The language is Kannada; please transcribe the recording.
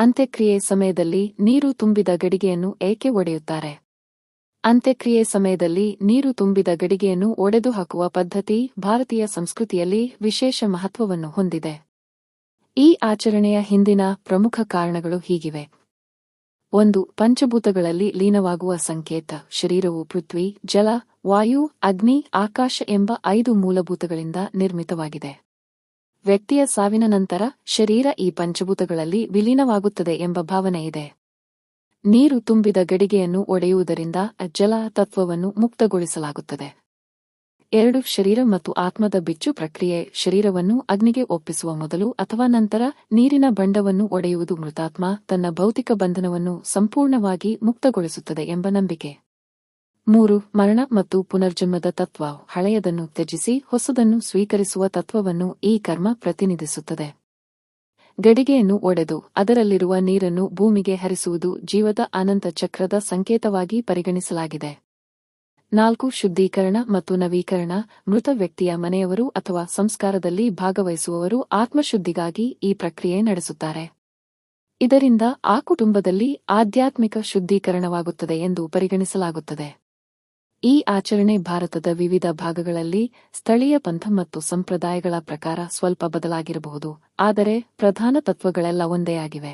ಅಂತ್ಯಕ್ರಿಯೆ ಸಮಯದಲ್ಲಿ ನೀರು ತುಂಬಿದ ಗಡಿಗೆಯನ್ನು ಏಕೆ ಒಡೆಯುತ್ತಾರೆ? ಅಂತ್ಯಕ್ರಿಯೆ ಸಮಯದಲ್ಲಿ ನೀರು ತುಂಬಿದ ಗಡಿಗೆಯನ್ನು ಒಡೆದು ಹಾಕುವ ಪದ್ಧತಿ ಭಾರತೀಯ ಸಂಸ್ಕೃತಿಯಲ್ಲಿ ವಿಶೇಷ ಮಹತ್ವವನ್ನು ಹೊಂದಿದೆ. ಈ ಆಚರಣೆಯ ಹಿಂದಿನ ಪ್ರಮುಖ ಕಾರಣಗಳು ಹೀಗಿವೆ. 1. ಪಂಚಭೂತಗಳಲ್ಲಿ ಲೀನವಾಗುವ ಸಂಕೇತ. ಶರೀರವು ಪೃಥ್ವಿ, ಜಲ, ವಾಯು, ಅಗ್ನಿ, ಆಕಾಶ ಎಂಬ 5 ಮೂಲಭೂತಗಳಿಂದ ನಿರ್ಮಿತವಾಗಿದೆ. ವ್ಯಕ್ತಿಯ ಸಾವಿನ ನಂತರ ಶರೀರ ಈ ಪಂಚಭೂತಗಳಲ್ಲಿ ವಿಲೀನವಾಗುತ್ತದೆ ಎಂಬ ಭಾವನೆ ಇದೆ. ನೀರು ತುಂಬಿದ ಗಡಿಗೆಯನ್ನು ಒಡೆಯುವುದರಿಂದ ಜಲ ತತ್ವವನ್ನು ಮುಕ್ತಗೊಳಿಸಲಾಗುತ್ತದೆ. 2. ಶರೀರ ಮತ್ತು ಆತ್ಮದ ಬಿಚ್ಚು ಪ್ರಕ್ರಿಯೆ. ಶರೀರವನ್ನು ಅಗ್ನಿಗೆ ಒಪ್ಪಿಸುವ ಮೊದಲು ಅಥವಾ ನಂತರ ನೀರಿನ ಬಂಡವನ್ನು ಒಡೆಯುವುದು ಮೃತಾತ್ಮ ತನ್ನ ಭೌತಿಕ ಬಂಧನವನ್ನು ಸಂಪೂರ್ಣವಾಗಿ ಮುಕ್ತಗೊಳಿಸುತ್ತದೆ ಎಂಬ ನಂಬಿಕೆ. 3. ಮರಣ ಮತ್ತು ಪುನರ್ಜನ್ಮದ ತತ್ವ. ಹಳೆಯದನ್ನು ತ್ಯಜಿಸಿ ಹೊಸದನ್ನು ಸ್ವೀಕರಿಸುವ ತತ್ವವನ್ನು ಈ ಕರ್ಮ ಪ್ರತಿನಿಧಿಸುತ್ತದೆ. ಗಡಿಗೆಯನ್ನು ಒಡೆದು ಅದರಲ್ಲಿರುವ ನೀರನ್ನು ಭೂಮಿಗೆ ಹರಿಸುವುದು ಜೀವದ ಅನಂತ ಚಕ್ರದ ಸಂಕೇತವಾಗಿ ಪರಿಗಣಿಸಲಾಗಿದೆ. 4. ಶುದ್ಧೀಕರಣ ಮತ್ತು ನವೀಕರಣ. ಮೃತ ವ್ಯಕ್ತಿಯ ಮನೆಯವರು ಅಥವಾ ಸಂಸ್ಕಾರದಲ್ಲಿ ಭಾಗವಹಿಸುವವರು ಆತ್ಮಶುದ್ಧಿಗಾಗಿ ಈ ಪ್ರಕ್ರಿಯೆ ನಡೆಸುತ್ತಾರೆ. ಇದರಿಂದ ಆ ಕುಟುಂಬದಲ್ಲಿ ಆಧ್ಯಾತ್ಮಿಕ ಶುದ್ಧೀಕರಣವಾಗುತ್ತದೆ ಎಂದು ಪರಿಗಣಿಸಲಾಗುತ್ತದೆ. ಈ ಆಚರಣೆ ಭಾರತದ ವಿವಿಧ ಭಾಗಗಳಲ್ಲಿ ಸ್ಥಳೀಯ ಪಂಥ ಮತ್ತು ಸಂಪ್ರದಾಯಗಳ ಪ್ರಕಾರ ಸ್ವಲ್ಪ ಬದಲಾಗಿರಬಹುದು, ಆದರೆ ಪ್ರಧಾನ ತತ್ವಗಳೆಲ್ಲ ಒಂದೇ ಆಗಿವೆ.